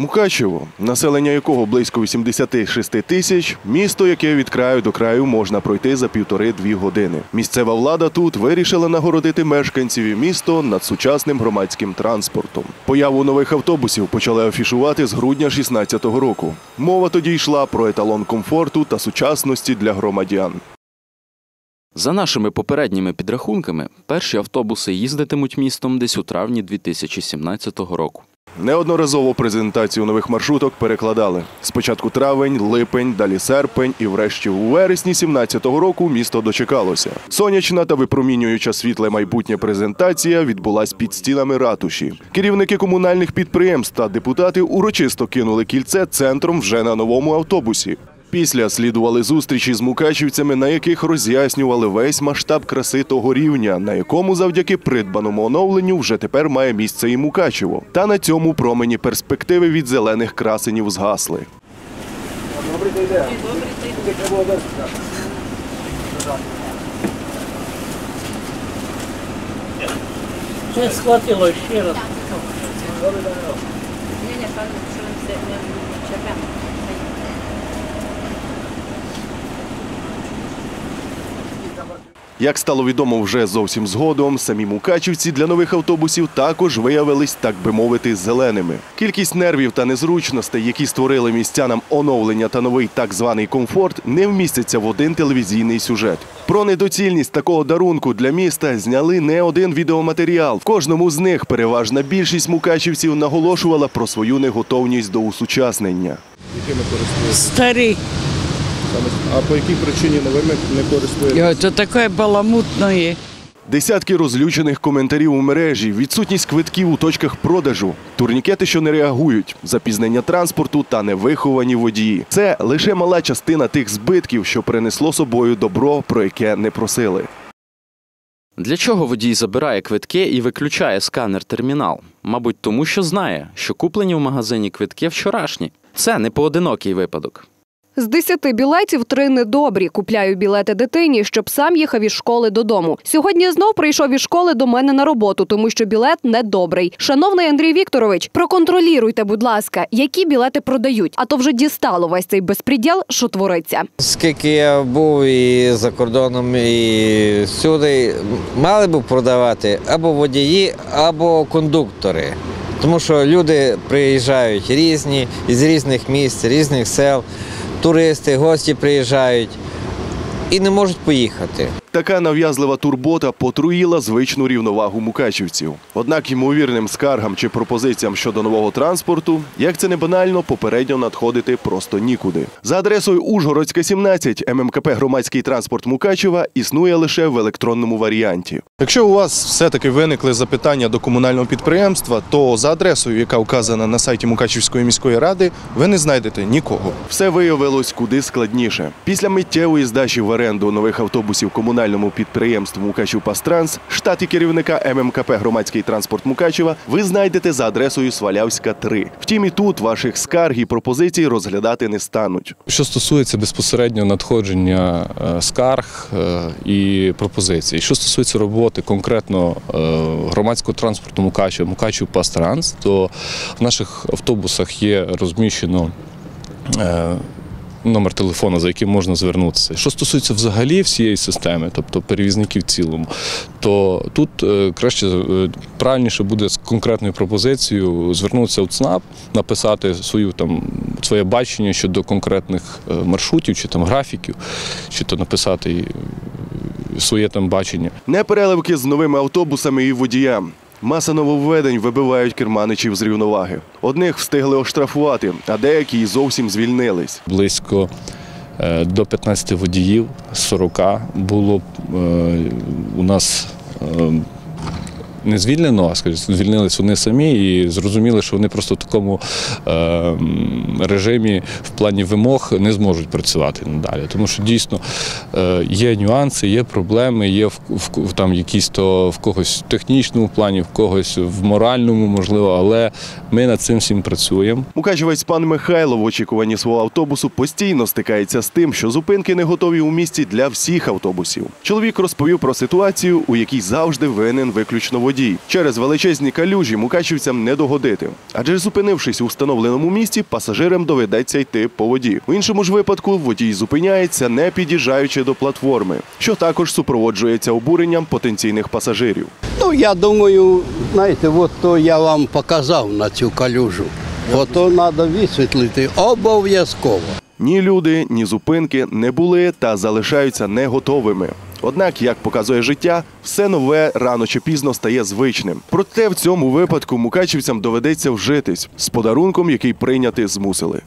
Мукачево, населення якого близько 86 тисяч, місто, яке від краю до краю можна пройти за 1,5–2 години. Місцева влада тут вирішила нагородити мешканців міста над сучасним громадським транспортом. Появу нових автобусів почали афішувати з грудня 2016 року. Мова тоді йшла про еталон комфорту та сучасності для громадян. За нашими попередніми підрахунками, перші автобуси їздитимуть містом десь у травні 2017 року. Неодноразово презентацію нових маршруток перекладали. Спочатку травень, липень, далі серпень і врешті у вересні 2017 року місто дочекалося. Сонячна та випромінююча світле майбутнє презентація відбулась під стінами ратуші. Керівники комунальних підприємств та депутати урочисто кинули кільце центром вже на новому автобусі. Після слідували зустрічі з мукачівцями, на яких роз'яснювали весь масштаб краси того рівня, на якому завдяки придбаному оновленню вже тепер має місце і Мукачево. Та на цьому промені перспективи від зелених красенів згасли. Добрий день. Ще схватило ще раз. Як стало відомо вже зовсім згодом, самі мукачівці для нових автобусів також виявились, так би мовити, зеленими. Кількість нервів та незручностей, які створили містянам оновлення та новий так званий комфорт, не вмістяться в один телевізійний сюжет. Про недоцільність такого дарунку для міста зняли не один відеоматеріал. В кожному з них переважна більшість мукачівців наголошувала про свою неготовність до усучаснення. Якими користуєтесь? Старий. А по якій причині новими не користуєтесь? Це таке баламутне. Десятки розлючених коментарів у мережі, відсутність квитків у точках продажу, турнікети, що не реагують, запізнення транспорту та невиховані водії. Це лише мала частина тих збитків, що принесло собою добро, про яке не просили. Для чого водій забирає квитки і виключає сканер-термінал? Мабуть, тому що знає, що куплені в магазині квитки вчорашні. Це не поодинокий випадок. З 10 білетів 3 недобрі. Купляю білети дитині, щоб сам їхав із школи додому. Сьогодні знов прийшов із школи до мене на роботу, тому що білет недобрий. Шановний Андрій Вікторович, проконтролюйте, будь ласка, які білети продають. А то вже дістало весь цей безпреділ, що твориться. Скільки я був і за кордоном, і всюди, мали б продавати або водії, або кондуктори. Тому що люди приїжджають різні, із різних місць, різних сел. Туристи, гості приїжджають і не можуть поїхати. Така нав'язлива турбота потруїла звичну рівновагу мукачівців. Однак ймовірним скаргам чи пропозиціям щодо нового транспорту, як це не банально, попередньо надходити просто нікуди. За адресою Ужгородська, 17, ММКП «Громадський транспорт Мукачева» існує лише в електронному варіанті. Якщо у вас все-таки виникли запитання до комунального підприємства, то за адресою, яка вказана на сайті Мукачівської міської ради, ви не знайдете нікого. Все виявилось куди складніше. Після миттєвої здачі в оренду нових автобусів комунальному підприємству «Мукачівпастранс» штат і керівника ММКП «Громадський транспорт Мукачева» ви знайдете за адресою Свалявська, 3. Втім, і тут ваших скарг і пропозицій розглядати не стануть. Що стосується безпосередньо надходження скарг і пропозицій, що стосується роботи конкретно громадського транспорту Мукачева, «Мукачівпастранс», то в наших автобусах є розміщено номер телефону, за яким можна звернутися. Що стосується взагалі всієї системи, тобто перевізників в цілому, то тут правильніше буде з конкретною пропозицією звернутися в ЦНАП, написати своє бачення щодо конкретних маршрутів чи графіків, чи написати своє бачення. Не переливки з новими автобусами і водіям. Маса нововведень вибивають керманичів з рівноваги. Одних встигли оштрафувати, а деякі й зовсім звільнились. Близько до 15 водіїв, 40 було у нас не звільнено, а звільнились вони самі і зрозуміли, що вони просто в такому режимі в плані вимог не зможуть працювати надалі. Тому що дійсно є нюанси, є проблеми, є якісь в когось в технічному плані, в когось в моральному, можливо, але ми над цим всім працюємо. Мукачевець пан Михайло в очікуванні свого автобусу постійно стикається з тим, що зупинки не готові у місті для всіх автобусів. Чоловік розповів про ситуацію, у якій завжди винен виключно водій. водій. Через величезні калюжі мукачівцям не догодити. Адже зупинившись у встановленому місці, пасажирам доведеться йти по воді. В іншому ж випадку водій зупиняється, не під'їжджаючи до платформи, що також супроводжується обуренням потенційних пасажирів. Ну, я думаю, знаєте, от то я вам показав на цю калюжу. Ото треба висвітлити обов'язково. Ні люди, ні зупинки не були та залишаються не готовими. Однак, як показує життя, все нове рано чи пізно стає звичним. Проте в цьому випадку мукачівцям доведеться вжитись з подарунком, який прийняти змусили.